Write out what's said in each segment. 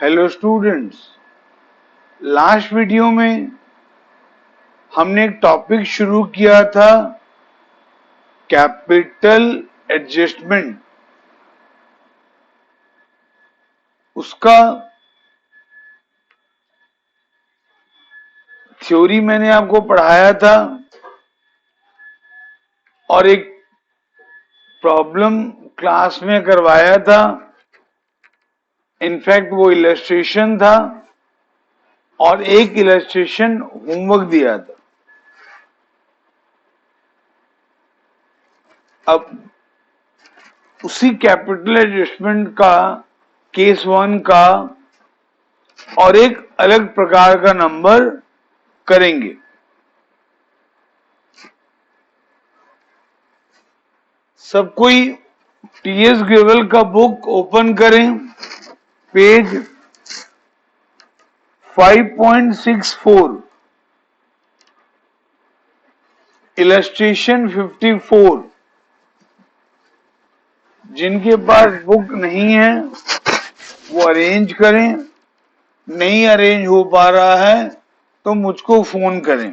Hello students, last video में हमने एक टॉपिक शुरू किया था कैपिटल एडजस्टमेंट। उसका थ्योरी मैंने आपको पढ़ाया था और एक प्रॉब्लम क्लास में करवाया था। इनफैक्ट वो इलस्ट्रेशन था और एक इलस्ट्रेशन होमवर्क दिया था। अब उसी कैपिटल एडजस्टमेंट का केस 1 का और एक अलग प्रकार का नंबर करेंगे। सब कोई टीएस ग्रेवल का बुक ओपन करें, पेज 5.64, इलस्ट्रेशन 54। जिनके पास बुक नहीं है वो अरेंज करें, नहीं अरेंज हो पा रहा है तो मुझको फोन करें।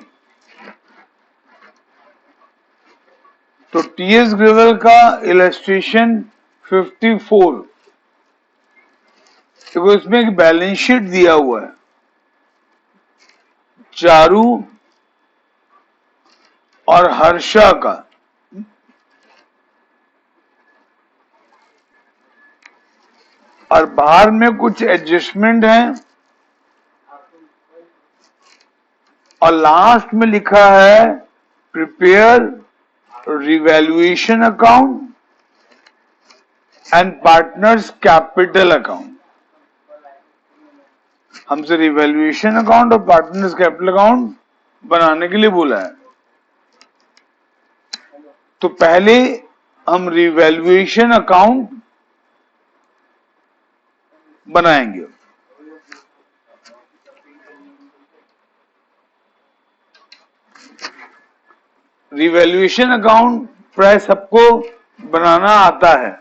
तो टीएस ग्रेवल का इलस्ट्रेशन 54, देखो इसमें एक बैलेंस शीट दिया हुआ है। चारू और हर्षा का और बाहर में कुछ एडजस्टमेंट है और लास्ट में लिखा है prepare revaluation account and partners capital account. हमसे रिवैल्यूएशन अकाउंट और पार्टनर्स कैपिटल अकाउंट बनाने के लिए बोला है। तो पहले हम रिवैल्यूएशन अकाउंट बनाएंगे। रिवैल्यूएशन अकाउंट प्राय सबको बनाना आता है।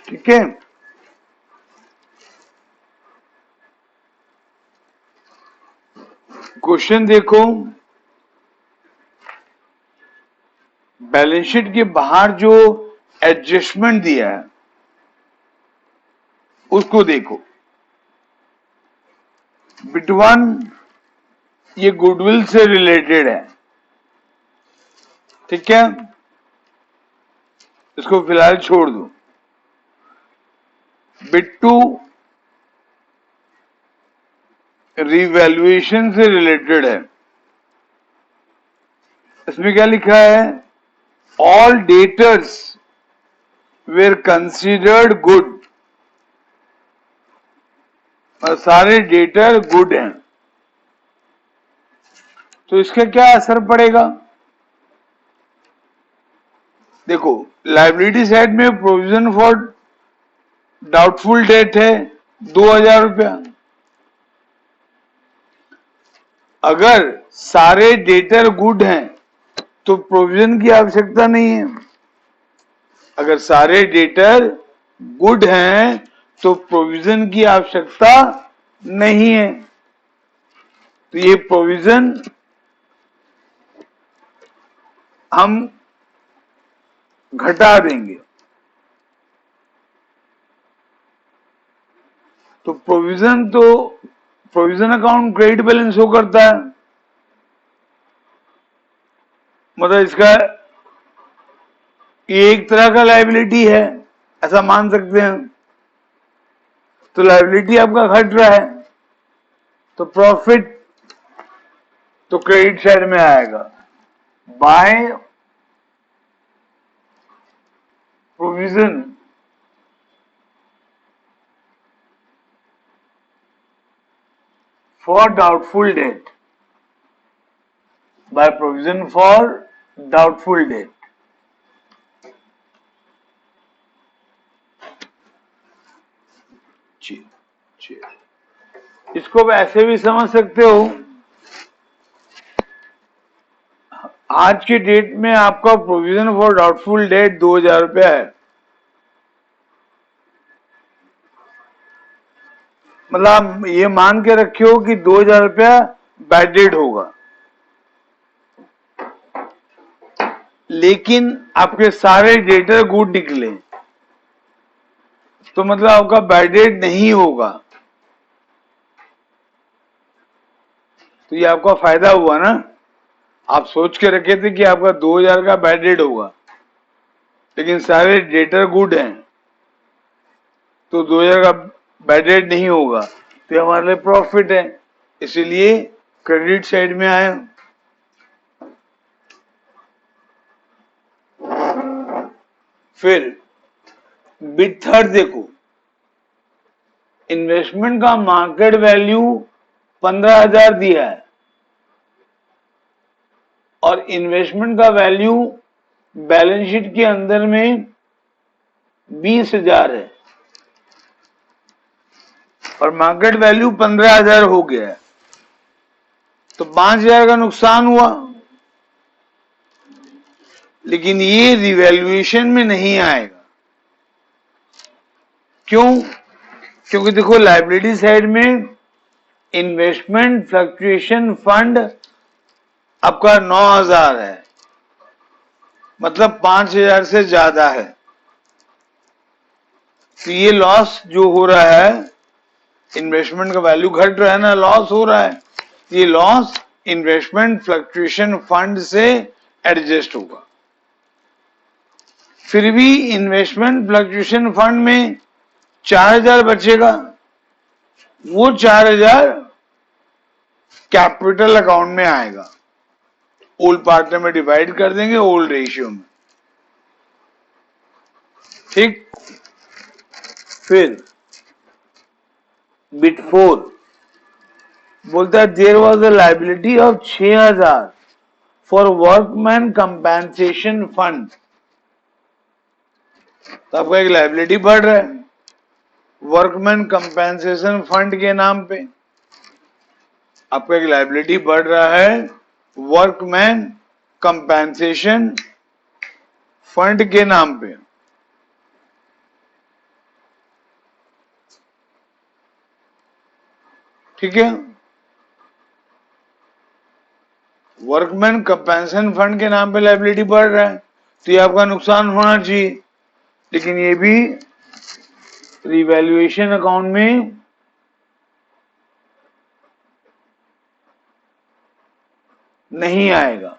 ठीक है, क्वेश्चन देखो। बैलेंस शीट के बाहर जो एडजस्टमेंट दिया है उसको देखो। बिट 1 ये गुडविल से रिलेटेड है, ठीक है, इसको फिलहाल छोड़ दो। बिट 2 रिवैल्यूएशन से रिलेटेड है। इसमें क्या लिखा है? All debtors where considered good, और सारे डेटर गुड हैं। तो इसका क्या असर पड़ेगा? देखो, लायबिलिटी साइड में प्रोविजन फॉर डाउटफुल डेट है 2000 रुपया। अगर सारे डेटर गुड हैं तो प्रोविजन की आवश्यकता नहीं है। अगर सारे डेटर गुड हैं तो प्रोविजन की आवश्यकता नहीं है। तो ये प्रोविजन हम घटा देंगे। तो provision account credit balance show करता है। मतलब इसका ये एक तरह का लायबिलिटी है, ऐसा मान सकते हैं। तो लायबिलिटी आपका घट रहा है, तो प्रॉफिट तो क्रेडिट साइड में आएगा। By provision for doubtful debt, by provision for doubtful debt. इसको ऐसे भी समझ सकते हो, आज की डेट में आपका प्रोविजन फॉर डाउटफुल डेट 2000 रुपया है, मतलब आप ये मान के रखियो कि 2000 रुपया बैड डेट होगा, लेकिन आपके सारे डेटर गुड निकले तो मतलब आपका बैड डेट नहीं होगा, तो ये आपका फायदा हुआ ना। आप सोच के रखे थे कि आपका 2000 का बैड डेट होगा, लेकिन सारे डेटर गुड हैं, तो 2000 का बैड डेट नहीं होगा, तो हमारे लिए प्रॉफिट है, इसीलिए क्रेडिट साइड में आए। फिर बिट थर्ड देखो, इन्वेस्टमेंट का मार्केट वैल्यू 15,000 दिया है और इन्वेस्टमेंट का वैल्यू बैलेंस शीट के अंदर में 20,000 है और मार्केट वैल्यू 15,000 हो गया है, तो 5,000 का नुकसान हुआ। लेकिन ये रिवैल्यूएशन में नहीं आएगा, क्यों? क्योंकि देखो लायबिलिटी साइड में इन्वेस्टमेंट फ्लक्चुएशन फंड आपका 9,000 है, मतलब 5,000 से ज्यादा है, तो ये लॉस जो हो रहा है, इन्वेस्टमेंट का वैल्यू घट रहा है ना, लॉस हो रहा है, ये लॉस इन्वेस्टमेंट फ्लक्चुएशन फंड से एडजस्ट होगा। फिर भी इन्वेस्टमेंट फ्लक्चुएशन फंड में 4,000 बचेगा, वो 4,000 कैपिटल अकाउंट में आएगा, ओल्ड पार्टनर में डिवाइड कर देंगे ओल्ड रेशियो में, ठीक। फिर बिट 4 बोलता है there was a liability of 6,000 for workman compensation fund, तो आपका एक लायबिलिटी बढ़ रहा है वर्कमैन कंपेंसेशन फंड के नाम पे, आपका एक लायबिलिटी बढ़ रहा है वर्कमैन कंपेंसेशन फंड के नाम पे। ठीक है, वर्कमैन कंपेंसेशन फंड के नाम पे लायबिलिटी बढ़ रहा है, तो ये आपका नुकसान होना चाहिए, लेकिन ये भी रिवैल्यूएशन अकाउंट में नहीं आएगा।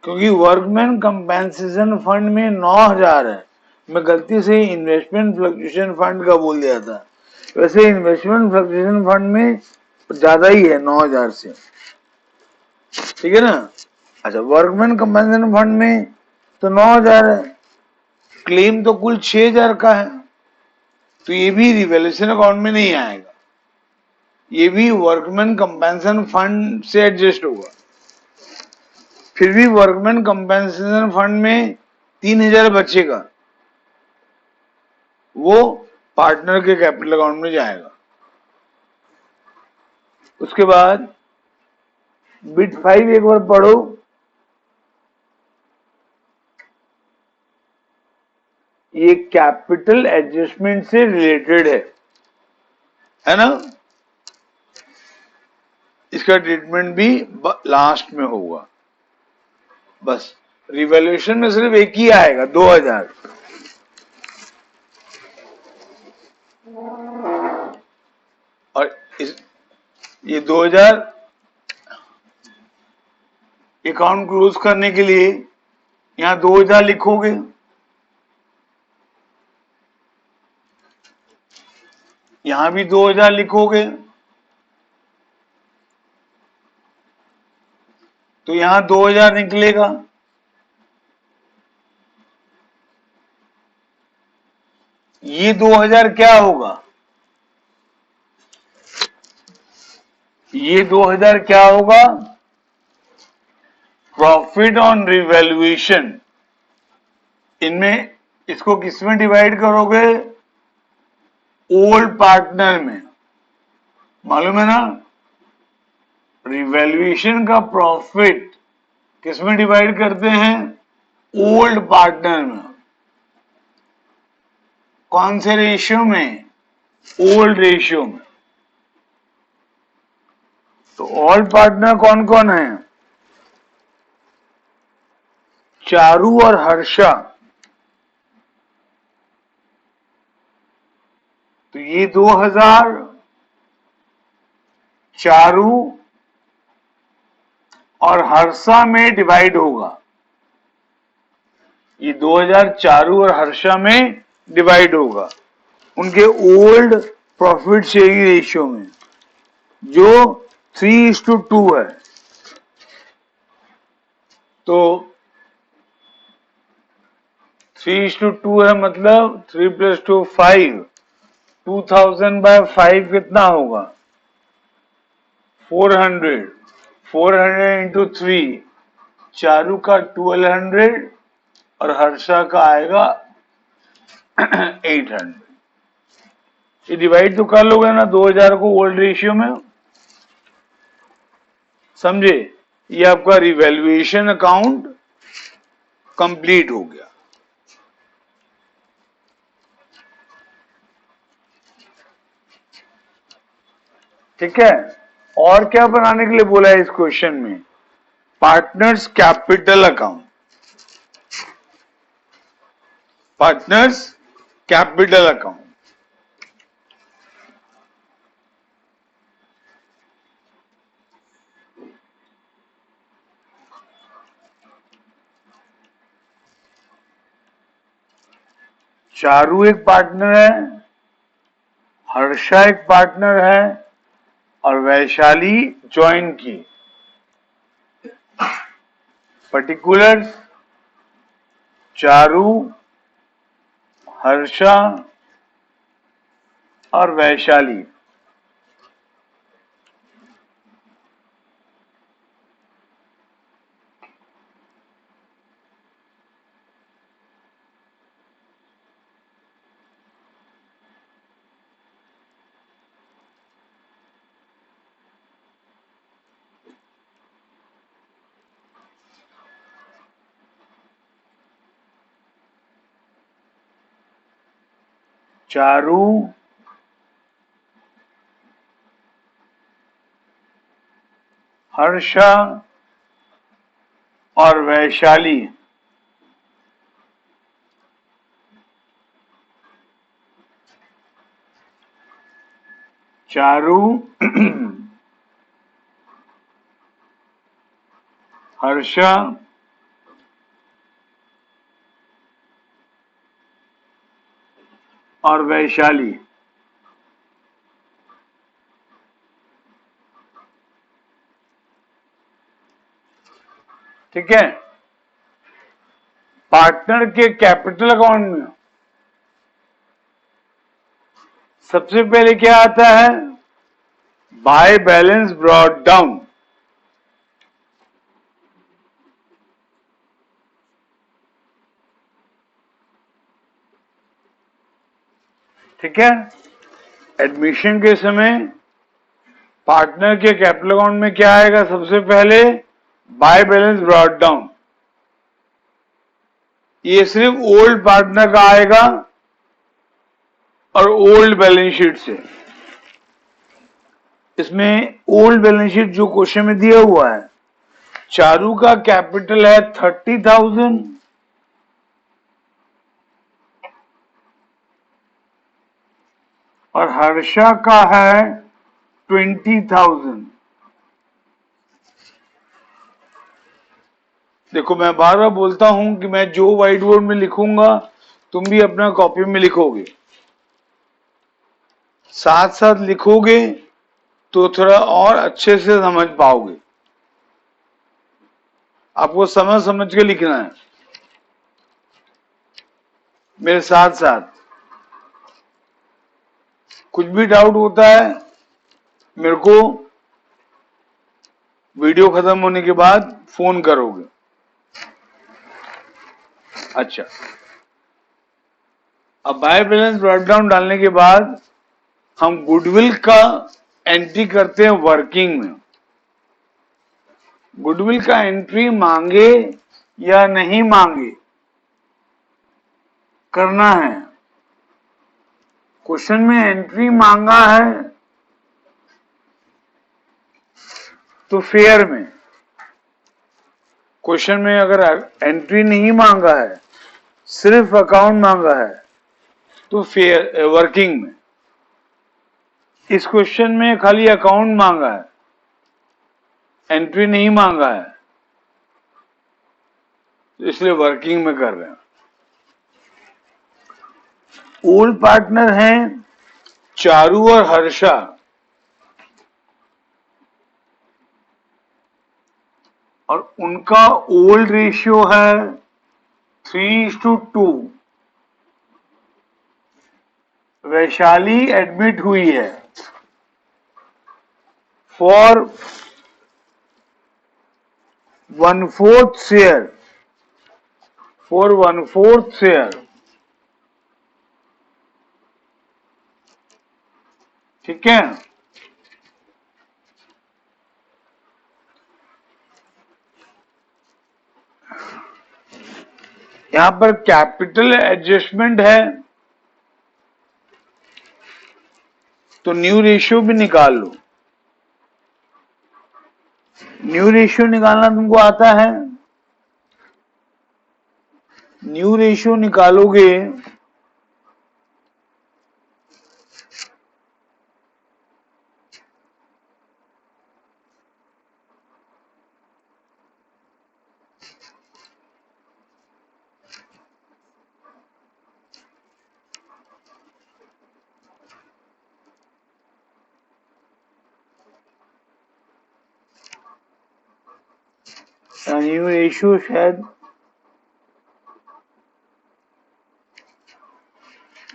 क्योंकि वर्कमैन कंपेंसेशन फंड में 9,000 है, मैं गलती से इन्वेस्टमेंट फ्लक्चुएशन फंड का बोल दिया था, वैसे इन्वेस्टमेंट फ्लक्चुएशन फंड में ज्यादा ही है 9,000 से, ठीक है ना। अच्छा, वर्कमैन कंपेंसेशन फंड में तो 9,000 है, क्लेम तो कुल 6,000 का है, तो ये भी रिवैल्यूएशन अकाउंट में नहीं आएगा, ये भी वर्कमैन कंपेंसेशन फंड से एडजस्ट होगा। फिर भी वर्कमैन कंपेंसेशन फंड में 3,000 बचेगा, वो पार्टनर के कैपिटल अकाउंट में जाएगा। उसके बाद बिट 5 एक बार पढ़ो, ये कैपिटल एडजस्टमेंट से रिलेटेड है ना, इसका ट्रीटमेंट भी लास्ट में होगा। बस रिवैल्यूएशन में सिर्फ एक ही आएगा 2,000, और ये 2000 अकाउंट क्लोज करने के लिए यहां 2000 लिखोगे, यहां भी 2000 लिखोगे, तो यहां 2000 निकलेगा। ये 2000 क्या होगा? ये 2000 क्या होगा? Profit on revaluation. इनमें इसको किसमें डिवाइड करोगे? ओल्ड पार्टनर में। मालूम है ना, रिवैल्यूएशन का प्रॉफिट किसमें डिवाइड करते हैं? ओल्ड पार्टनर में। कौन से रेशियो में? ओल्ड रेशियो में। तो ओल्ड पार्टनर कौन कौन है? चारू और हर्षा। तो ये 2000 चारू और हर्षा में डिवाइड होगा। ये 2000 चारू और हर्षा में डिवाइड होगा उनके ओल्ड प्रॉफिट शेयरिंग रेशियो में, जो 3:2 है। तो 3:2 है, मतलब 3 + 2 5। 2000/5 कितना होगा? 400। 400 इंटू 3, चारू का 1200 और हर्षा का आएगा 800। ये डिवाइड तो कर लोगे ना 2000 को ओल्ड रेशियो में, समझे? ये आपका रिवैल्यूएशन अकाउंट कंप्लीट हो गया। ठीक है, और क्या बनाने के लिए बोला है इस क्वेश्चन में? Partners capital account. Partners capital account. Charu एक पार्टनर है, हर्षा एक पार्टनर है और वैशाली ज्वाइन की। पर्टिकुलर चारू, हर्षा और वैशाली। चारू, हर्षा और वैशाली। चारू हर्षा और वैशाली। ठीक है, पार्टनर के कैपिटल अकाउंट में सबसे पहले क्या आता है? By balance brought down. ठीक है, एडमिशन के समय पार्टनर के कैपिटल अकाउंट में क्या आएगा? सबसे पहले बाय बैलेंस ब्रॉट डाउन। ये सिर्फ ओल्ड पार्टनर का आएगा और ओल्ड बैलेंस शीट से। इसमें ओल्ड बैलेंस शीट जो क्वेश्चन में दिया हुआ है, चारू का कैपिटल है 30,000 और हर्षा का है 20,000। देखो मैं बार बार बोलता हूं कि मैं जो व्हाइट बोर्ड में लिखूंगा तुम भी अपना कॉपी में लिखोगे, साथ साथ लिखोगे तो थोड़ा और अच्छे से समझ पाओगे। आपको समझ समझ के लिखना है मेरे साथ साथ। कुछ भी डाउट होता है मेरे को वीडियो खत्म होने के बाद फोन करोगे। अच्छा, अब बाय बैलेंस ब्रेकडाउन डालने के बाद हम गुडविल का एंट्री करते हैं वर्किंग में। गुडविल का एंट्री मांगे या नहीं मांगे करना है। क्वेश्चन में एंट्री मांगा है तो फेयर में, क्वेश्चन में अगर एंट्री नहीं मांगा है सिर्फ अकाउंट मांगा है तो फेयर वर्किंग में। इस क्वेश्चन में खाली अकाउंट मांगा है, एंट्री नहीं मांगा है, तो इसलिए वर्किंग में कर रहे हैं। ओल्ड पार्टनर हैं चारू और हर्षा, और उनका ओल्ड रेशियो है 3:2। वैशाली एडमिट हुई है फॉर 1/4 शेयर, फॉर 1/4 शेयर। ठीक है, यहां पर कैपिटल एडजस्टमेंट है तो न्यू रेशियो भी निकाल लो। न्यू रेशियो निकालना तुमको आता है? न्यू रेशियो निकालोगे न्यू रेशियो शायद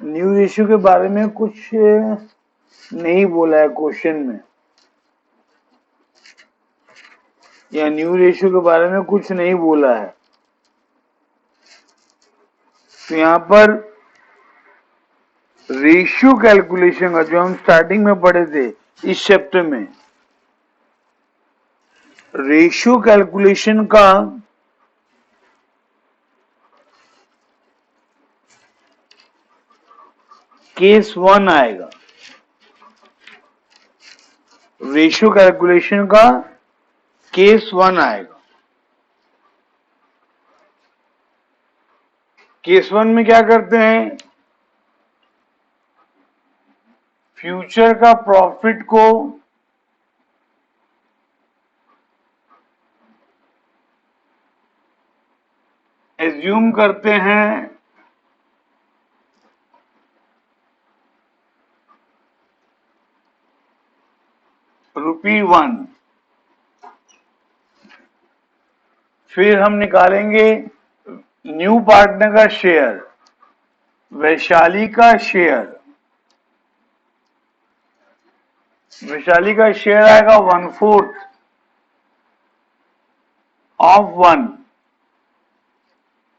न्यू रेशियो के बारे में कुछ नहीं बोला है क्वेश्चन में, या न्यू रेशियो के बारे में कुछ नहीं बोला है। तो यहां पर रेशियो कैलकुलेशन का जो हम स्टार्टिंग में पढ़े थे इस चैप्टर में, रेशियो कैलकुलेशन का केस 1 आएगा। रेशियो कैलकुलेशन का केस 1 आएगा। केस 1 में क्या करते हैं, फ्यूचर का प्रॉफिट को एज्यूम करते हैं ₹1। फिर हम निकालेंगे न्यू पार्टनर का शेयर, वैशाली का शेयर। वैशाली का शेयर आएगा 1/4 ऑफ 1,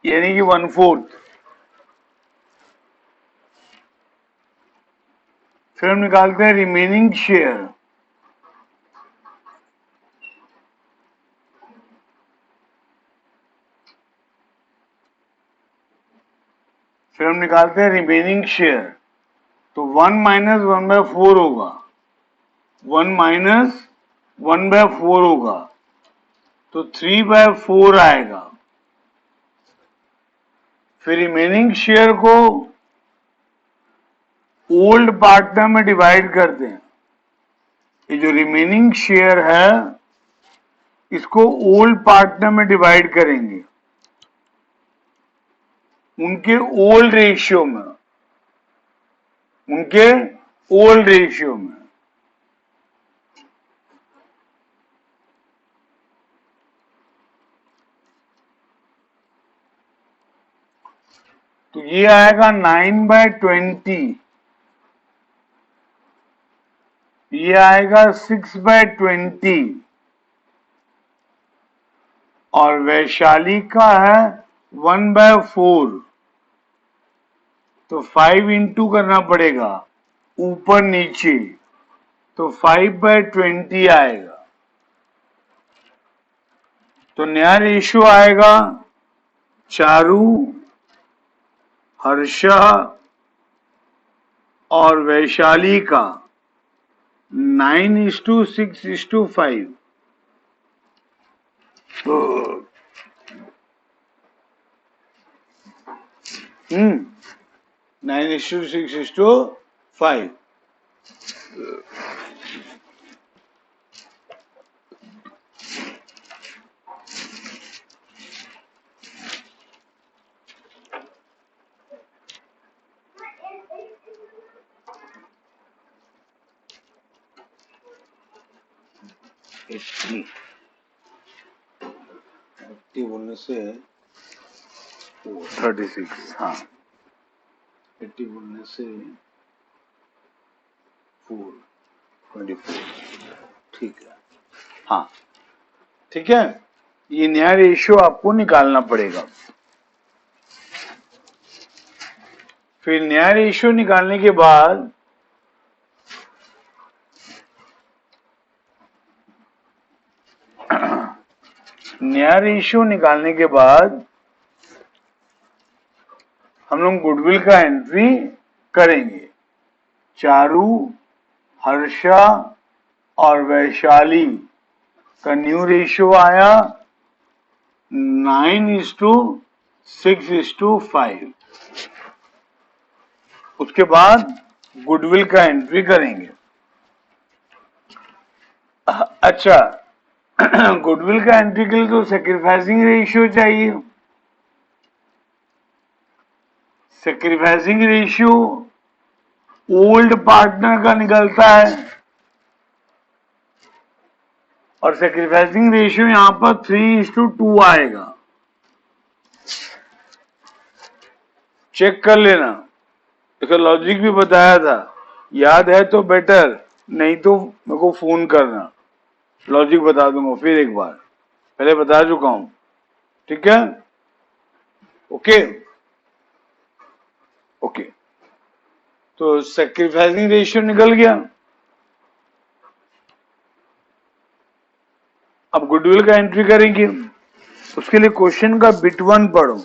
यानी कि 1/4। फिर हम निकालते हैं रिमेनिंग शेयर। फिर हम निकालते हैं रिमेनिंग शेयर, तो 1 माइनस 1/4 होगा, 1 माइनस 1/4 होगा, तो 3/4 आएगा। फिर रिमेनिंग शेयर को ओल्ड पार्टनर में डिवाइड करते हैं, ये जो रिमेनिंग शेयर है इसको ओल्ड पार्टनर में डिवाइड करेंगे, उनके ओल्ड रेशियो में, उनके ओल्ड रेशियो में। तो ये आएगा 9/20, ये आएगा 6/20 और वैशाली का है 1/4। तो 5 इंटू करना पड़ेगा ऊपर नीचे, तो 5/20 आएगा। तो नया रेशियो आएगा चारू, हर्षा और वैशाली का 9:6:5। तो 9:6:5। बोलने से 36, हाँ 80 बोलने से 424, ठीक है, हाँ ठीक है। ये नया रेशियो आपको निकालना पड़ेगा। फिर नया रेशियो निकालने के बाद हम लोग गुडविल का एंट्री करेंगे। चारू, हर्षा और वैशाली का न्यू रेशियो आया 9:6:5। उसके बाद गुडविल का एंट्री करेंगे। अच्छा, गुडविल का एंट्री के लिए तो सैक्रिफाइसिंग रेशियो चाहिए। सैक्रिफाइसिंग रेशियो ओल्ड पार्टनर का निकलता है और सैक्रिफाइसिंग रेशियो यहां पर 3:2 आएगा। चेक कर लेना, इसका लॉजिक भी बताया था, याद है तो बेटर, नहीं तो मेरे को फोन करना, लॉजिक बता दूंगा फिर एक बार, पहले बता चुका हूं, ठीक है। ओके ओके, तो सैक्रिफाइसिंग रेशियो निकल गया। अब गुडविल का एंट्री करेंगे। उसके लिए क्वेश्चन का बिट 1 पढ़ो।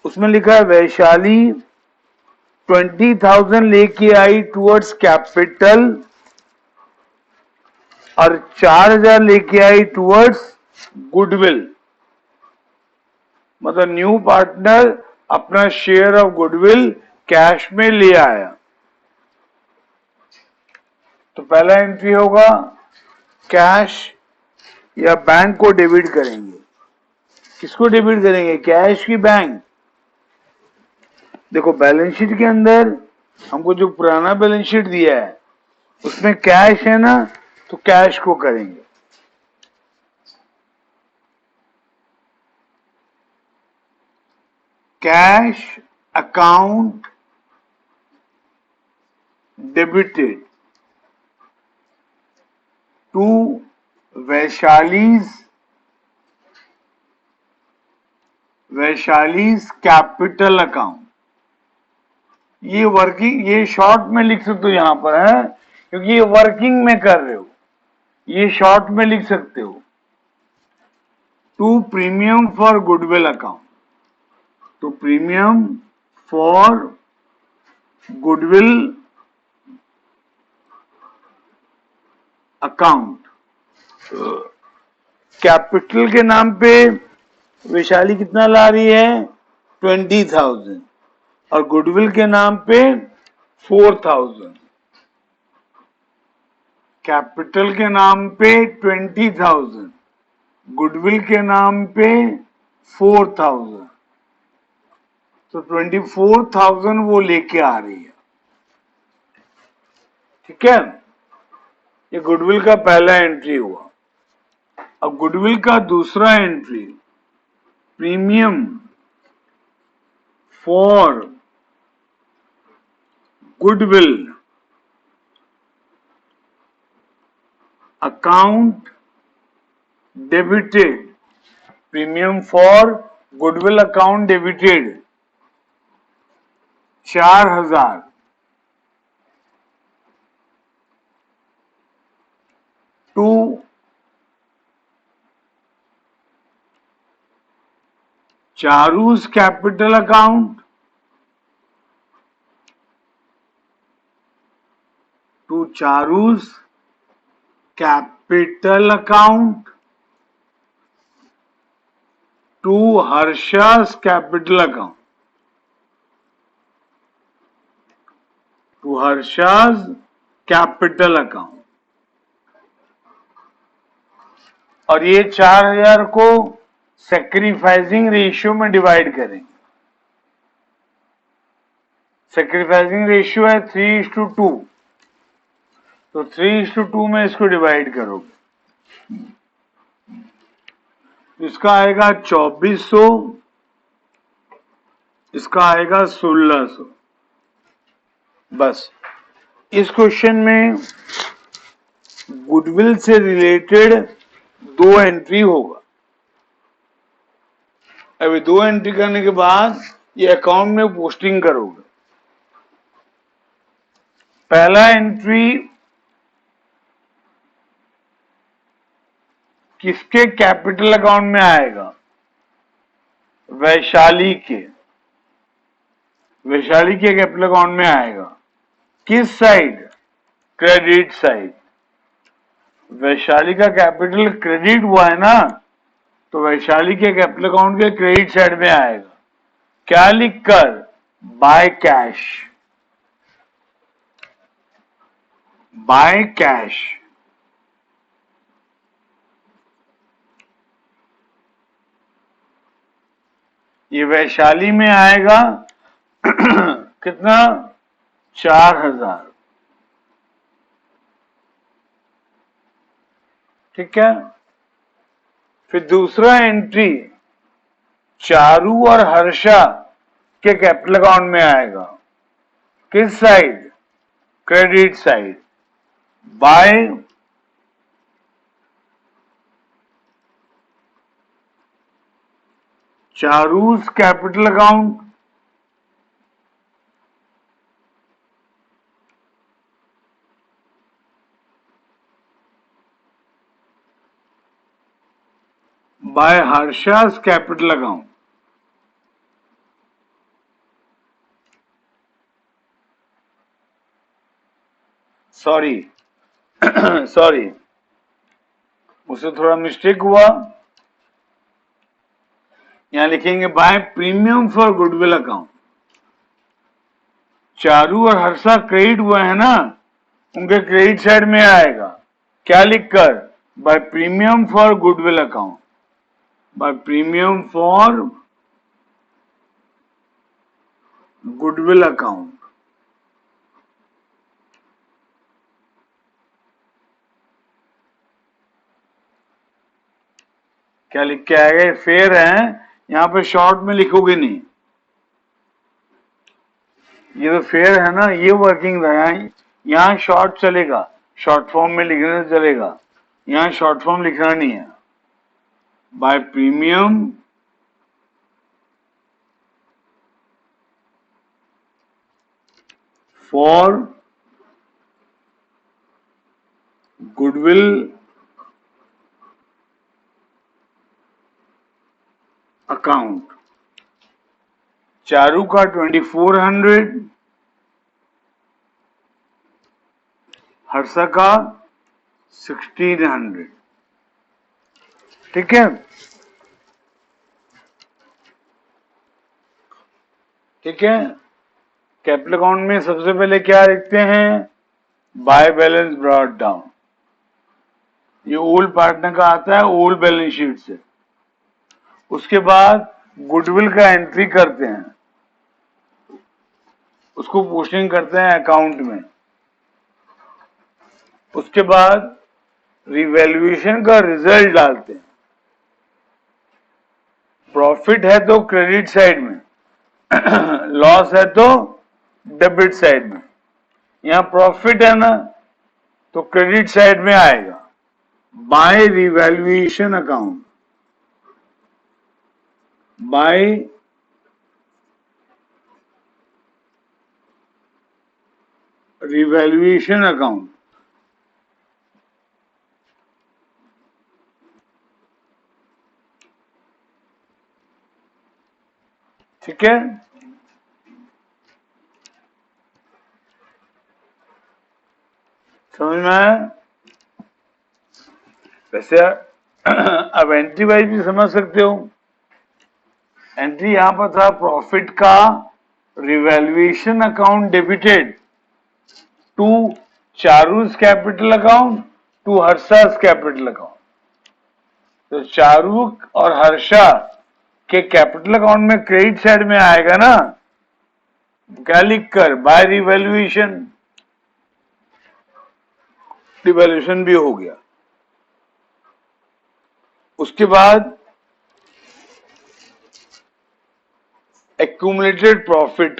उसमें लिखा है वैशाली 20,000 लेके आई टुवर्ड्स कैपिटल और 4,000 लेके आई टुवर्ड्स गुडविल। मतलब न्यू पार्टनर अपना शेयर ऑफ गुडविल कैश में ले आया। तो पहला एंट्री होगा कैश या बैंक को डेबिट करेंगे। किसको डेबिट करेंगे, कैश की बैंक? देखो बैलेंस शीट के अंदर हमको जो पुराना बैलेंस शीट दिया है उसमें कैश है ना, तो कैश को करेंगे। Cash account debited to Vaishali's capital account. ये वर्किंग, ये शॉर्ट में लिख सकते हो यहां पर है, क्योंकि ये वर्किंग में कर रहे हो, ये शॉर्ट में लिख सकते हो। To premium for goodwill account, तो premium for goodwill account. Capital के नाम पे वैशाली कितना ला रही है, 20,000, और गुडविल के नाम पे 4,000। कैपिटल के नाम पे 20,000, गुडविल के नाम पे 4,000, तो 24,000 वो लेके आ रही है। ठीक है, ये गुडविल का पहला एंट्री हुआ। अब गुडविल का दूसरा entry, premium for goodwill account debited, premium for goodwill account debited 4,000, to Charu's capital account, to Charu's capital account, to Harsha's capital account, to Harsha's capital account. और ये 4,000 को सैक्रिफाइसिंग रेशियो में डिवाइड करेंगे। सैक्रिफाइसिंग रेशियो है 3:2, तो 3:2 में इसको डिवाइड करोगे, इसका आएगा 2,400, इसका आएगा 1,600। बस इस क्वेश्चन में गुडविल से रिलेटेड 2 एंट्री होगा। अभी 2 एंट्री करने के बाद ये अकाउंट में पोस्टिंग करोगे। पहला एंट्री किसके कैपिटल अकाउंट में आएगा? वैशाली के, वैशाली के कैपिटल अकाउंट में आएगा। किस साइड? Credit side. वैशाली का कैपिटल क्रेडिट हुआ है ना, तो वैशाली के कैपिटल अकाउंट के क्रेडिट साइड में आएगा। क्या लिखकर? By cash, by cash. ये वैशाली में आएगा कितना? 4,000। ठीक है, फिर दूसरा एंट्री चारू और हर्षा के कैपिटल अकाउंट में आएगा। किस साइड? Credit side. By Charu's capital account, by Harsha's capital account. Sorry sorry, मुझसे थोड़ा मिस्टेक हुआ। यहां लिखेंगे by premium for goodwill account. Charu और हर्षा क्रेडिट हुआ है ना, उनके क्रेडिट साइड में आएगा। क्या लिखकर? By premium for goodwill account, by premium for goodwill account. क्या लिख के आएगा? ये फेयर है, यहां पे शॉर्ट में लिखोगे नहीं। ये तो फेयर है ना, ये वर्किंग रहा है। यहां शॉर्ट चलेगा, शॉर्ट फॉर्म में लिखने से चलेगा, यहां शॉर्ट फॉर्म लिखना नहीं है। By premium for goodwill account. Charu का 2,400, हर्षा का 1,600। ठीक है, ठीक है। कैपिटल अकाउंट में सबसे पहले क्या लिखते हैं? By balance brought down. ये ओल्ड पार्टनर का आता है ओल्ड बैलेंस शीट से। उसके बाद गुडविल का एंट्री करते हैं, उसको पोस्टिंग करते हैं अकाउंट में। उसके बाद रिवैल्यूएशन का रिजल्ट डालते हैं। प्रॉफिट है तो क्रेडिट साइड में, लॉस है तो डेबिट साइड में। यहां प्रॉफिट है ना, तो क्रेडिट साइड में आएगा, by revaluation account, by revaluation account. ठीक है, समझ में आया? वैसे अब एंट्री वाइज भी समझ सकते हो। एंट्री यहां पर था प्रॉफिट का revaluation account debited to Charu's capital account to Harsha's capital account. तो चारू और हर्षा के कैपिटल अकाउंट में क्रेडिट साइड में आएगा ना, क्या लिखकर, बाय रिवैल्यूएशन। रिवैल्यूएशन भी हो गया। उसके बाद एक्यूमुलेटेड प्रॉफिट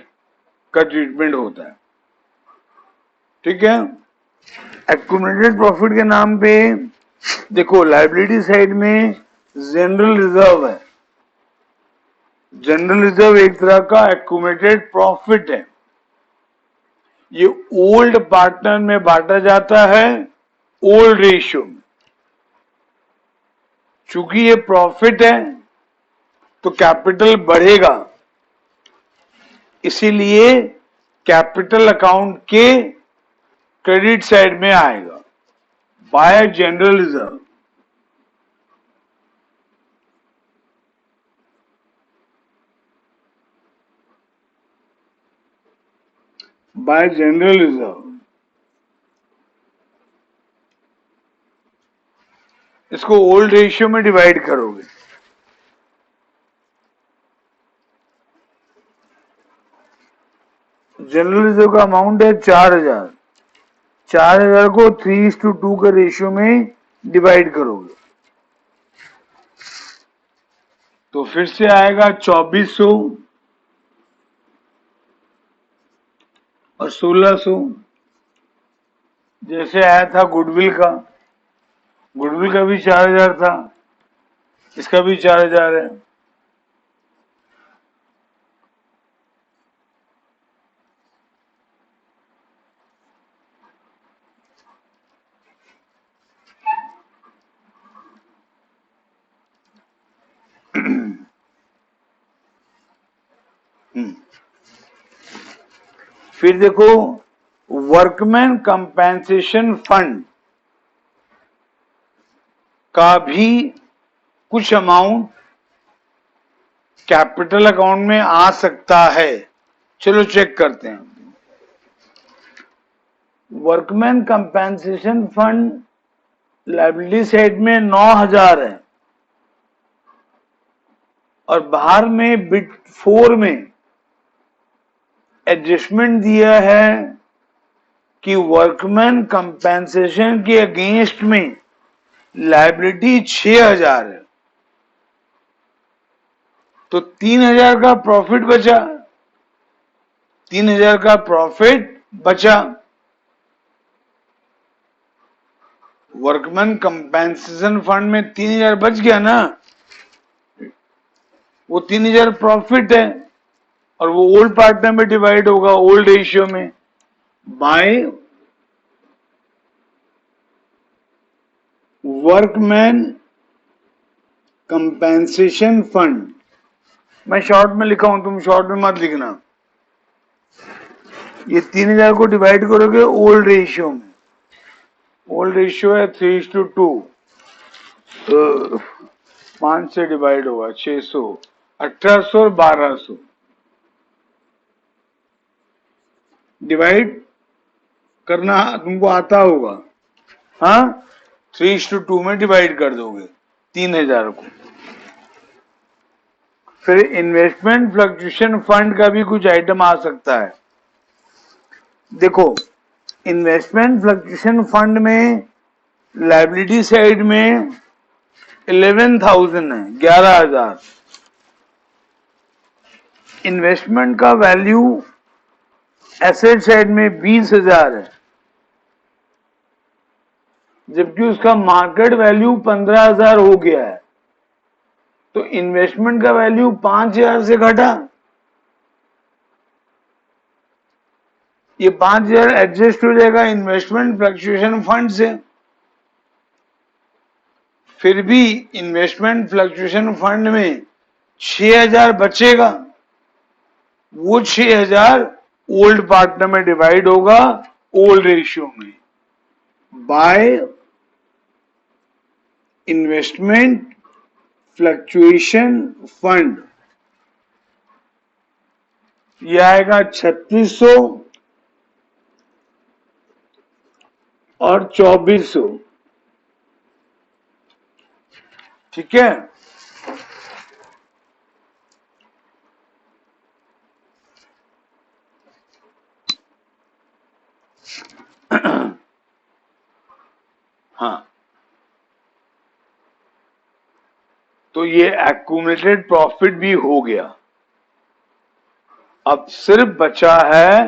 का ट्रीटमेंट होता है। ठीक है, एक्यूमुलेटेड प्रॉफिट के नाम पे देखो, लायबिलिटी साइड में जनरल रिजर्व है। जनरल रिजर्व एक तरह का एक्यूमुलेटेड प्रॉफिट है। ये ओल्ड पार्टनर में बांटा जाता है ओल्ड रेशियो में। चूंकि ये प्रॉफिट है तो कैपिटल बढ़ेगा, इसीलिए कैपिटल अकाउंट के क्रेडिट साइड में आएगा, bye general reserve. Bye general reserve. इसको ओल्ड रेशियो में डिवाइड करोगे। जनरल रिजर्व का अमाउंट है 4000। 4000 को 3:2 के रेशियो में डिवाइड करोगे तो फिर से आएगा 2400 और 1600। जैसे आया था गुडविल का, गुडविल का भी 4000 था, इसका भी 4000 है। फिर देखो, वर्कमैन कंपेंसेशन फंड का भी कुछ अमाउंट कैपिटल अकाउंट में आ सकता है। चलो चेक करते हैं। Workman compensation fund liability side में 9000 है और बाहर में बिट 4 में एडजस्टमेंट दिया है कि वर्कमैन कंपेंसेशन के अगेंस्ट में लायबिलिटी 6000 है, तो 3000 का प्रॉफिट बचा। 3000 का प्रॉफिट बचा। वर्कमैन कंपेंसेशन फंड में 3000 बच गया ना, वो 3000 प्रॉफिट है और वो ओल्ड पार्टनर में डिवाइड होगा ओल्ड रेशियो में, बाय वर्कमैन कंपेंसेशन फंड। मैं शॉर्ट में लिखा हूं, तुम शॉर्ट में मत लिखना। ये 3000 को डिवाइड करोगे ओल्ड रेशियो में, ओल्ड रेशियो है 3:2, तो 5 से डिवाइड होगा 600, 1800 और 1200 डिवाइड करना तुमको आता होगा। हाँ, 3:2 में डिवाइड कर दोगे 3000 को। फिर इन्वेस्टमेंट फ्लक्चुएशन फंड का भी कुछ आइटम आ सकता है। देखो, इन्वेस्टमेंट फ्लक्चुएशन फंड में लायबिलिटी साइड में 11,000 है, 11,000। इन्वेस्टमेंट का वैल्यू एसेट साइड में 20,000 है, जबकि उसका मार्केट वैल्यू 15,000 हो गया है। तो इन्वेस्टमेंट का वैल्यू 5,000 से घटा। ये 5,000 एडजस्ट हो जाएगा इन्वेस्टमेंट फ्लक्चुएशन फंड से। फिर भी इन्वेस्टमेंट फ्लक्चुएशन फंड में 6,000 बचेगा। वो 6,000 ओल्ड पार्टनर में डिवाइड होगा ओल्ड रेशियो में बाय इन्वेस्टमेंट फ्लक्चुएशन फंड। यह आएगा 3600 और 2400। ठीक है। हाँ, तो ये एक्यूमुलेटेड प्रॉफिट भी हो गया। अब सिर्फ बचा है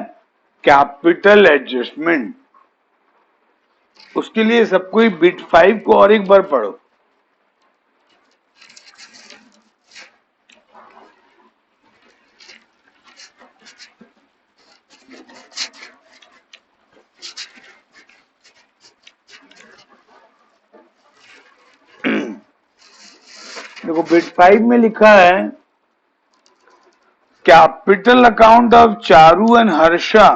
कैपिटल एडजस्टमेंट। उसके लिए सबको बिट 5 को और एक बार पढ़ो। देखो, बिट 5 में लिखा है capital account of Charu and Harsha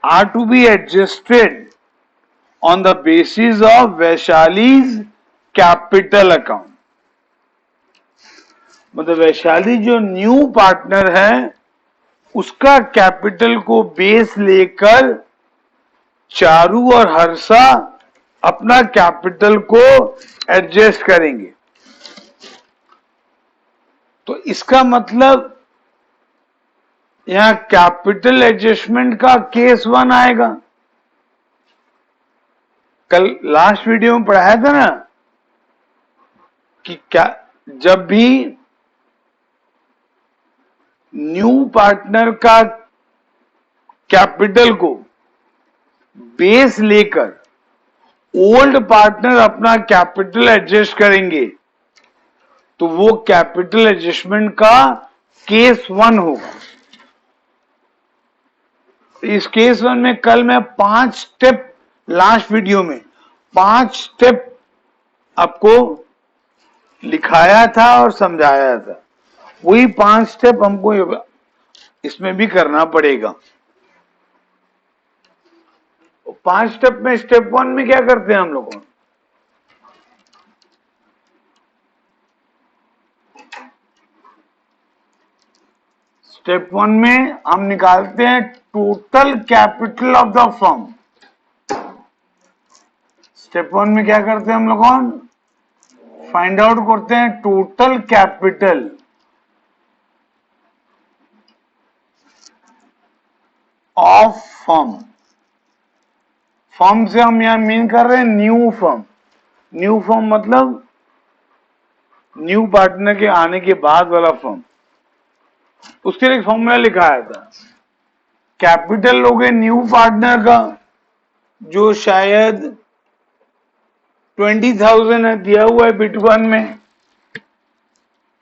are to be adjusted on the basis of Vaishali's capital account. मतलब वैशाली जो न्यू पार्टनर है उसका कैपिटल को बेस लेकर चारू और हर्षा अपना कैपिटल को एडजस्ट करेंगे। तो इसका मतलब यहां कैपिटल एडजस्टमेंट का केस 1 आएगा। कल लास्ट वीडियो में पढ़ाया था ना कि क्या जब भी न्यू पार्टनर का कैपिटल को बेस लेकर ओल्ड पार्टनर अपना कैपिटल एडजस्ट करेंगे तो वो कैपिटल एडजस्टमेंट का केस 1 होगा। इस केस 1 में कल मैं 5 स्टेप, लास्ट वीडियो में 5 स्टेप आपको लिखाया था और समझाया था। वही 5 स्टेप हमको इसमें भी करना पड़ेगा। 5 स्टेप में स्टेप 1 में क्या करते हैं हम लोग? स्टेप 1 में हम निकालते हैं total capital of the firm. Step 1 में क्या करते हैं हम लोग? फाइंड आउट करते हैं total capital of firm. Firm से हम यहां मीन कर रहे हैं न्यू फर्म। न्यू फर्म मतलब न्यू पार्टनर के आने के बाद वाला फर्म। उसके लिए एक फॉर्मूला लिखाया था। कैपिटल लोगे न्यू पार्टनर का जो शायद 20,000 है, दिया हुआ है बिट 1 में।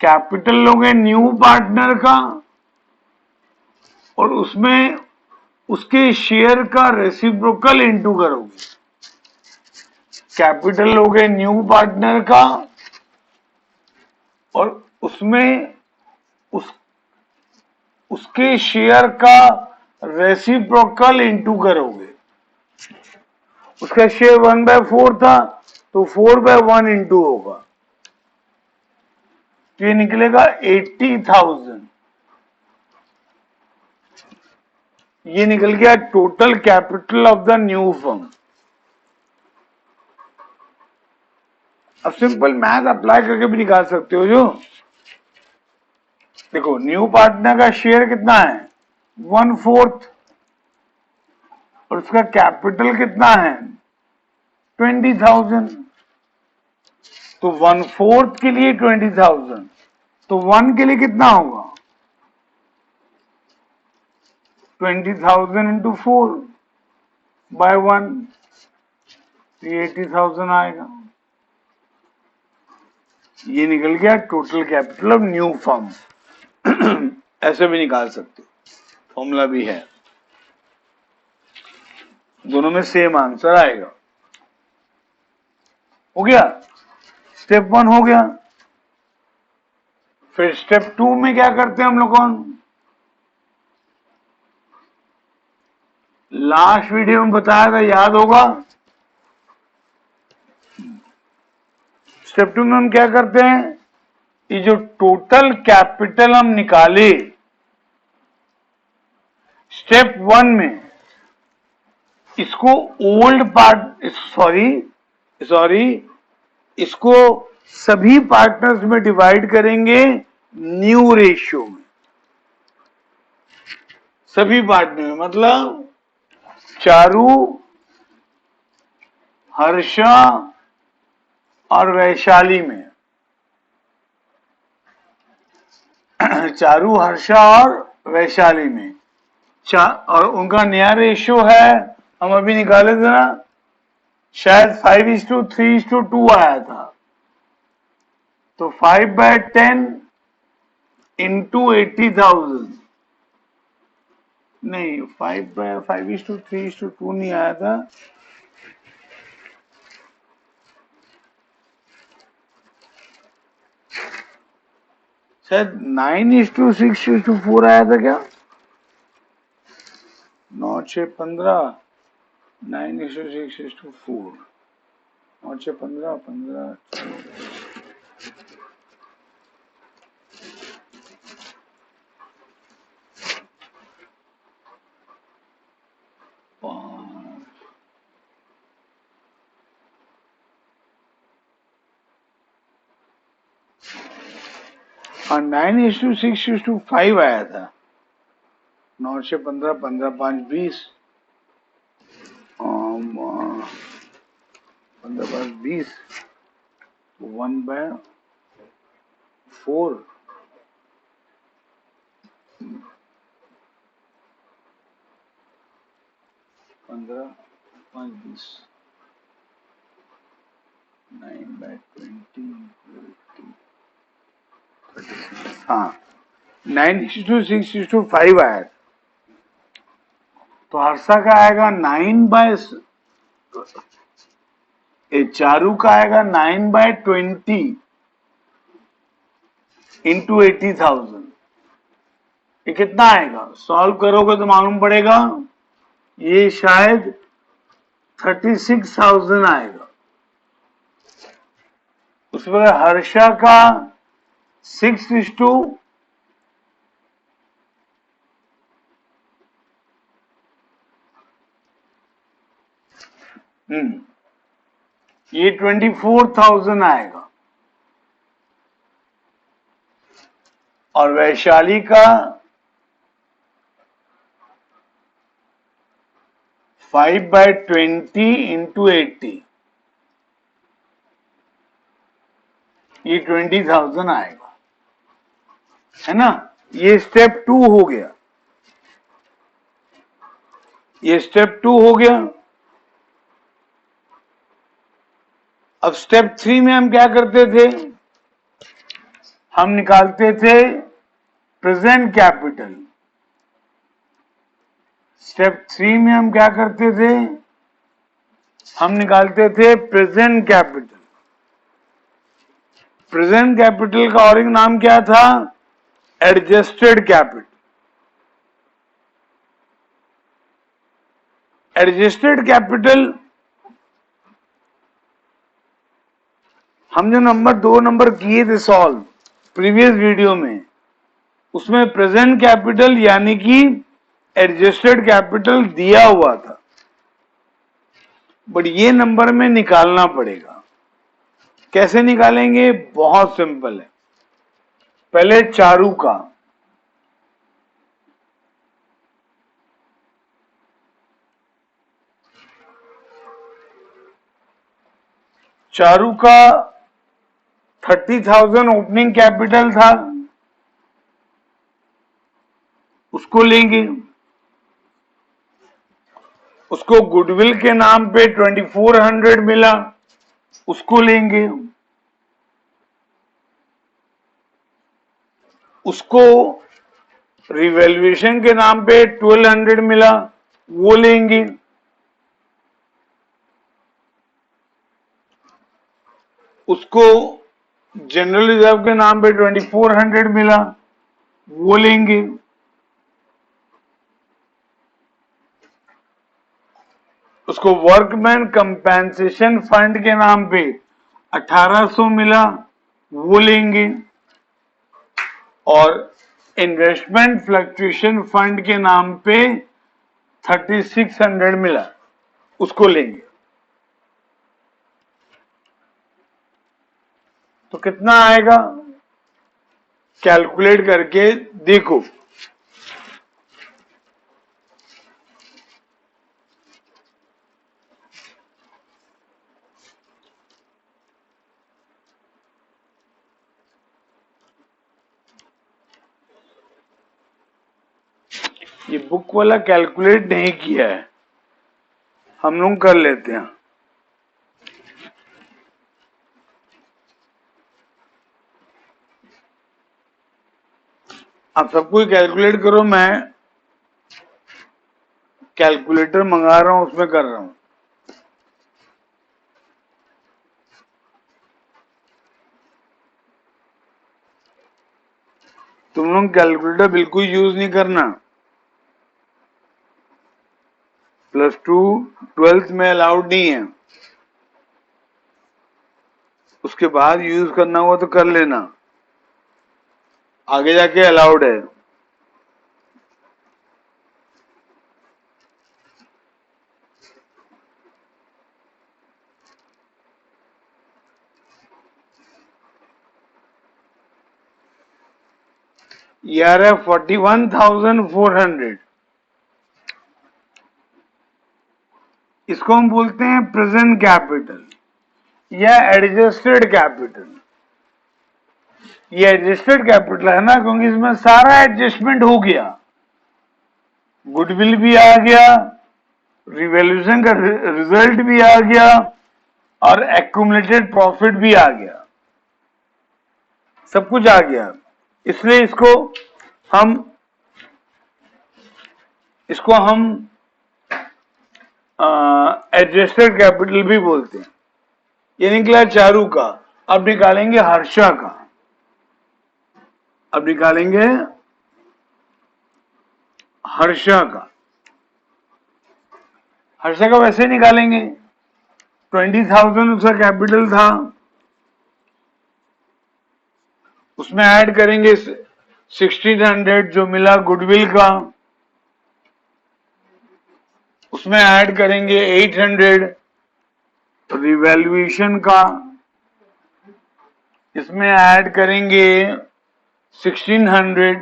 कैपिटल लोगे न्यू पार्टनर का और उसमें उसके शेयर का रेसिप्रोकल इनटू करोगे। कैपिटल लोगे न्यू पार्टनर का और उसमें उसके शेयर का रेसिप्रोकल इनटू करोगे। उसका शेयर 1/4 था तो 4/1 इनटू होगा, तो ये निकलेगा 80,000। ये निकल गया total capital of the new firm. अब सिंपल मैथ अप्लाई करके भी निकाल सकते हो। जो देखो न्यू पार्टनर का शेयर कितना है 1/4 और उसका कैपिटल कितना है 20,000। तो 1/4 के लिए 20,000 तो 1 के लिए कितना होगा 20,000 इंटू 4 बाय 1 80,000 आएगा। ये निकल गया total capital of new firm. ऐसे भी निकाल सकते हो, फॉर्मूला भी है, दोनों में सेम आंसर आएगा। हो गया, स्टेप 1 हो गया। फिर स्टेप 2 में क्या करते हैं हम लोग कौन, लास्ट वीडियो में बताया था, याद होगा। स्टेप 2 में हम क्या करते हैं, ये जो टोटल कैपिटल हम निकाले स्टेप 1 में, इसको ओल्ड पार्ट सॉरी इसको सभी पार्टनर्स में डिवाइड करेंगे न्यू रेशियो में। सभी पार्टनर में मतलब चारू, हर्षा और वैशाली में। चारू, हर्षा और वैशाली में और उनका नया रेशियो है, हम अभी निकाले थे ना, शायद 5:3:2 आया था। तो 5/10 इंटू 80,000 नहीं, 5/5:3:2 नहीं आया था, शायद 9:6:4 आया था क्या, 9/6:15 9:6:4 9/6:15 15 हाँ 9:6:5 आया था। 9/6:15 15/5 20 15/5 20 1/4 15/5 20 9/20 हाँ 9:6:5 आया। तो हर्षा का आएगा 9 चारू का आएगा 9/20 इंटू 80,000। ये कितना आएगा, सॉल्व करोगे तो मालूम पड़ेगा, ये शायद 36,000 आएगा। उसमें हर्षा का 6:, ये 24,000 आएगा। और वैशाली का 5/20 इंटू 80, ये 20,000 आएगा, है ना। ये स्टेप 2 हो गया, ये स्टेप 2 हो गया। अब स्टेप 3 में हम क्या करते थे, हम निकालते थे प्रेजेंट कैपिटल। स्टेप 3 में हम क्या करते थे, हम निकालते थे प्रेजेंट कैपिटल। प्रेजेंट कैपिटल का और एक नाम क्या था, एडजस्टेड कैपिटल। एडजस्टेड कैपिटल हम जो दो नंबर किए थे सॉल्व प्रीवियस वीडियो में, उसमें प्रेजेंट कैपिटल यानी कि एडजस्टेड कैपिटल दिया हुआ था, बट ये नंबर में निकालना पड़ेगा। कैसे निकालेंगे? बहुत सिंपल है। पहले चारू का चारू का 30,000 ओपनिंग कैपिटल था, उसको लेंगे। उसको गुडविल के नाम पे 2400 मिला, उसको लेंगे। उसको रिवैल्यूएशन के नाम पे 1200 मिला, वो लेंगे। उसको जनरल रिजर्व के नाम पे 2400 मिला, वो लेंगे। उसको वर्कमैन कंपेंसेशन फंड के नाम पे 1800 मिला, वो लेंगे। और इन्वेस्टमेंट फ्लक्चुएशन फंड के नाम पे 3600 मिला, उसको लेंगे। तो कितना आएगा? कैलकुलेट करके देखो। ये बुक वाला कैलकुलेट नहीं किया है, हम लोग कर लेते हैं। आप सब कोई कैलकुलेट करो, मैं कैलकुलेटर मंगा रहा हूं, उसमें कर रहा हूं। तुम लोग कैलकुलेटर बिल्कुल यूज नहीं करना। +2 12th में अलाउड नहीं है, उसके बाद यूज करना हुआ तो कर लेना, आगे जाके अलाउड है। ये आ रहा है 41,400। इसको हम बोलते हैं प्रेजेंट कैपिटल या एडजस्टेड कैपिटल। ये एडजस्टेड कैपिटल है ना, क्योंकि इसमें सारा एडजस्टमेंट हो गया, गुडविल भी आ गया, रिवैल्यूएशन का रिजल्ट भी आ गया, और एक्यूमुलेटेड प्रॉफिट भी आ गया, सब कुछ आ गया। इसलिए हम इसको हम एडजस्टेड कैपिटल भी बोलते हैं। ये निकला चारू का। अब निकालेंगे हर्षा का। अब निकालेंगे हर्षा का। हर्षा का वैसे निकालेंगे, 20,000 उसका कैपिटल था, उसमें ऐड करेंगे 1600 जो मिला गुडविल का, उसमें ऐड करेंगे 800 रिवैल्यूएशन का, इसमें ऐड करेंगे 1600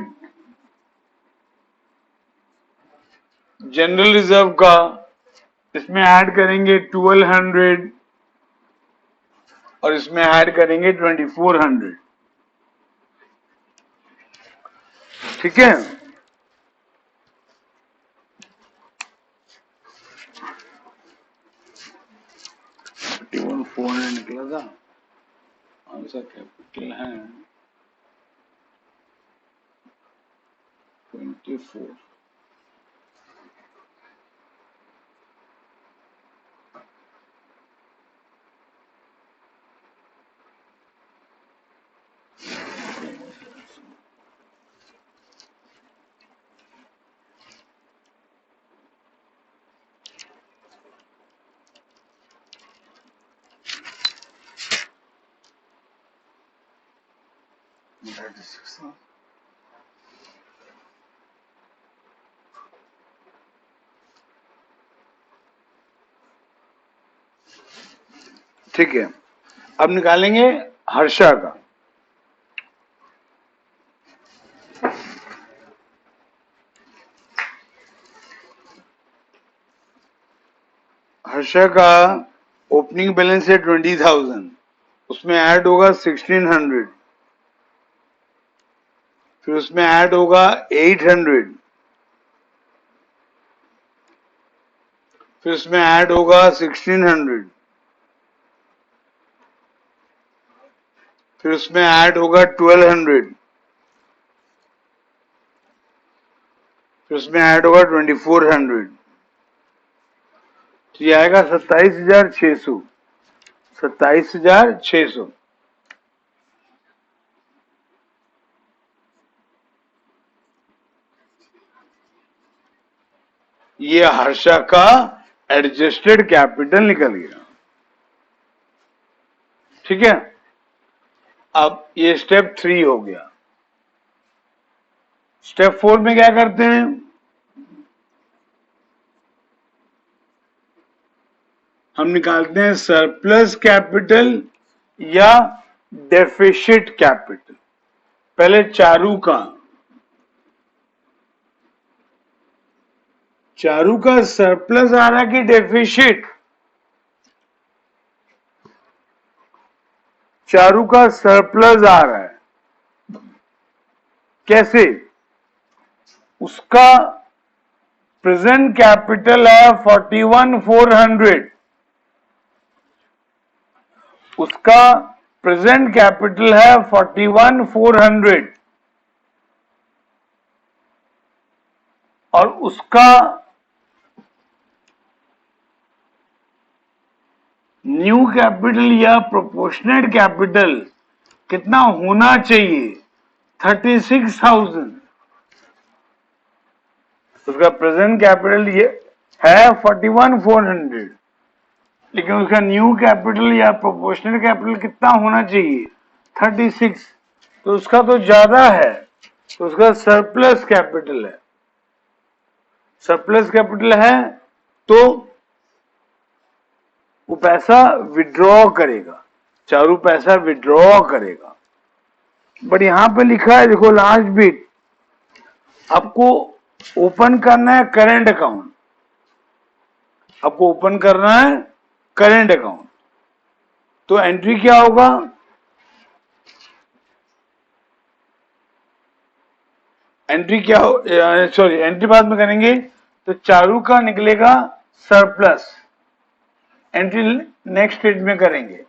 जनरल रिजर्व का, इसमें ऐड करेंगे 1200 और इसमें ऐड करेंगे 2400। ठीक है, निकला था आंसर। कैपिटल है 24। ठीक है, अब निकालेंगे हर्षा का। हर्षा का ओपनिंग बैलेंस है 20,000, उसमें ऐड होगा 1600, फिर उसमें ऐड होगा 800, फिर उसमें ऐड होगा 1600, फिर उसमें ऐड होगा 1200, फिर उसमें ऐड होगा 2400, तो ये आएगा 27,600। 27,600। ये हर्षा का एडजस्टेड कैपिटल निकल गया। ठीक है, अब ये स्टेप 3 हो गया। स्टेप 4 में क्या करते हैं, हम निकालते हैं सरप्लस कैपिटल या डेफिसिट कैपिटल। पहले चारू का सरप्लस आ रहा है कि डेफिसिट? चारू का सरप्लस आ रहा है। कैसे? उसका प्रेजेंट कैपिटल है 41,400, उसका प्रेजेंट कैपिटल है 41,400 और उसका न्यू कैपिटल या प्रोपोर्शनेट कैपिटल कितना होना चाहिए? 36,000। उसका प्रेजेंट कैपिटल ये है 41,400, लेकिन उसका न्यू कैपिटल या प्रोपोर्शनल कैपिटल कितना होना चाहिए? 36। तो उसका तो ज्यादा है, तो उसका सरप्लस कैपिटल है। सरप्लस कैपिटल है तो वो पैसा विड्रॉ करेगा, चारू पैसा विड्रॉ करेगा। बट यहां पे लिखा है, देखो लास्ट बिट, आपको ओपन करना है करेंट अकाउंट, आपको ओपन करना है करेंट अकाउंट। तो एंट्री क्या होगा? एंट्री क्या हो, सॉरी एंट्री बाद में करेंगे। तो चारू का निकलेगा सरप्लस, एंट्री नेक्स्ट स्टेज में करेंगे।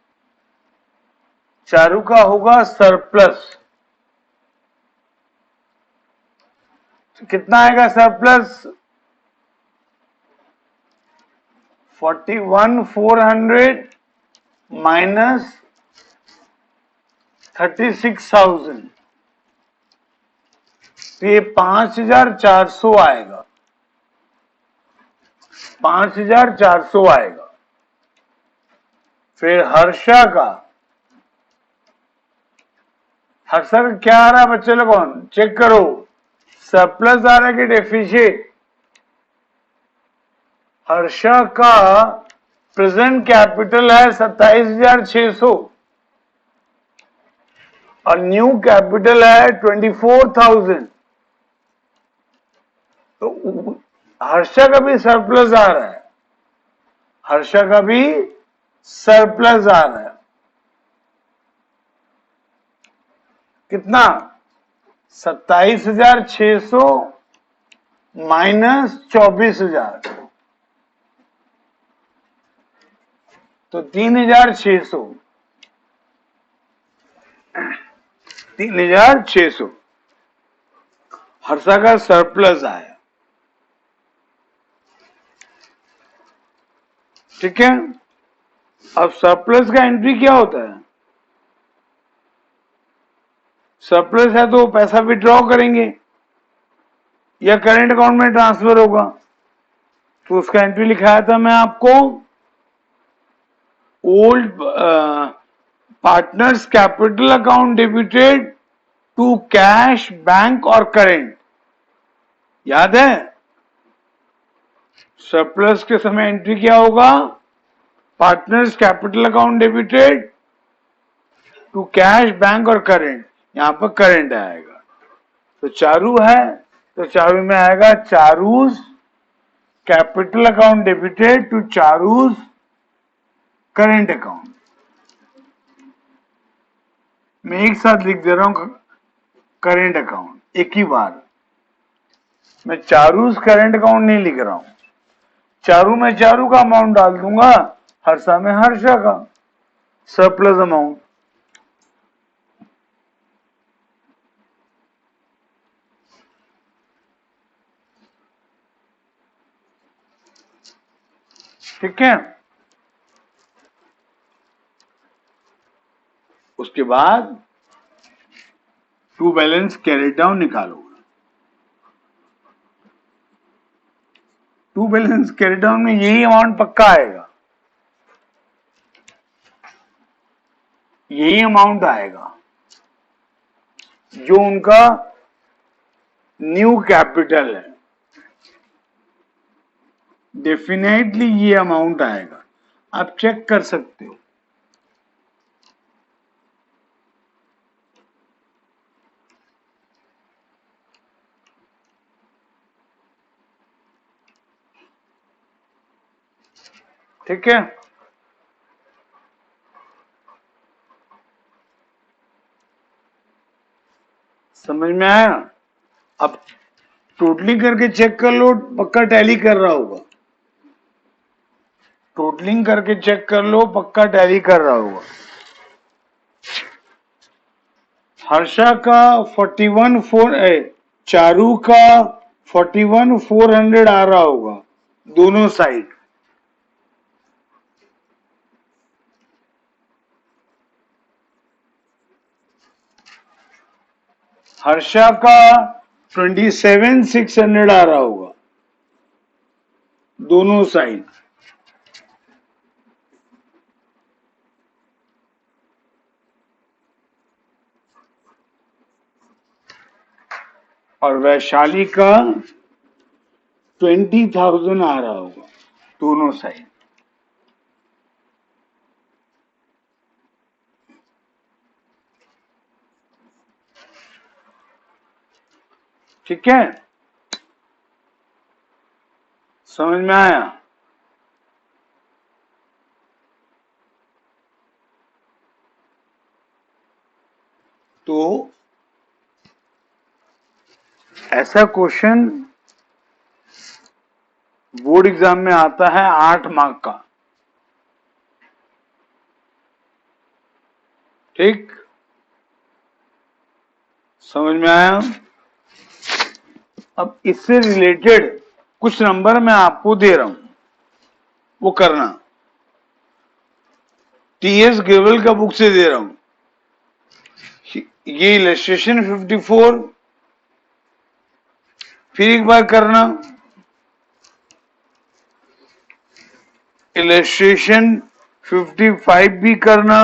चारू का होगा सरप्लस, तो कितना आएगा सरप्लस? 41,400 माइनस 36,000, तो ये 5,400 आएगा। 5,400 आएगा। फिर हर्षा का क्या आ रहा है बच्चे लोगों? चेक करो, सरप्लस आ रहा है कि डेफिसिट? हर्षा का प्रेजेंट कैपिटल है 27,600 और न्यू कैपिटल है 24,000। तो हर्षा का भी सरप्लस आ रहा है, हर्षा का भी सरप्लस आ रहा है। कितना? 27,600 माइनस 24,000, तो 3,600। 3,600 हर्षा का सरप्लस आया। ठीक है, अब सरप्लस का एंट्री क्या होता है? सरप्लस है तो पैसा विड्रॉ करेंगे या करेंट अकाउंट में ट्रांसफर होगा। तो उसका एंट्री लिखाया था मैं आपको, old partners capital account debited to cash, bank और करेंट। याद है? सरप्लस के समय एंट्री क्या होगा? Partners capital account debited to cash, bank और करंट, यहां पर करंट आएगा। तो चारू है तो चारू में आएगा Charu's capital account debited to Charu's current account. मैं एक साथ लिख दे रहा हूं करंट अकाउंट एक ही बार, मैं चारूज करंट अकाउंट नहीं लिख रहा हूं। चारू में चारू का अमाउंट डाल दूंगा, हर्षा में हर्षा का सरप्लस अमाउंट। ठीक है। उसके बाद टू बैलेंस कैरी डाउन निकालो। टू बैलेंस कैरी डाउन में यही अमाउंट पक्का आएगा, यही अमाउंट आएगा जो उनका न्यू कैपिटल है। डेफिनेटली ये अमाउंट आएगा, आप चेक कर सकते हो। ठीक है। समझ में आया? अब टोटलिंग करके चेक कर लो, पक्का टैली कर रहा होगा। टोटलिंग करके चेक कर लो, पक्का टैली कर रहा होगा। हर्षा का 41,400, चारू का 41,400 आ रहा होगा दोनों साइड। हर्षा का 27,600 आ रहा होगा दोनों साइड। और वैशाली का 20,000 आ रहा होगा दोनों साइड। ठीक है, समझ में आया? तो ऐसा क्वेश्चन बोर्ड एग्जाम में आता है 8 मार्क का। ठीक, समझ में आया? अब इससे रिलेटेड कुछ नंबर मैं आपको दे रहा हूं, वो करना। टीएस ग्रेवल का बुक से दे रहा हूं। ये इलस्ट्रेशन 54 फिर एक बार करना, इलस्ट्रेशन 55 भी करना,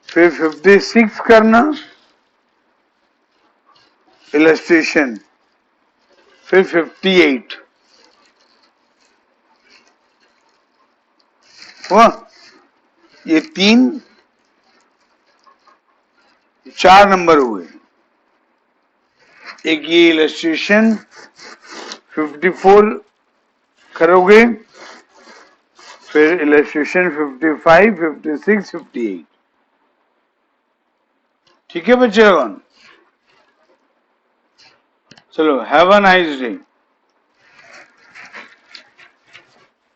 फिर 56 करना इलस्ट्रेशन, फिर 58 हुआ। ये 4 नंबर हुए। एक ये इलस्ट्रेशन 54 करोगे, फिर इलस्ट्रेशन 55, 56, 58। ठीक है बच्चे, चलो हैव अ नाइस डे।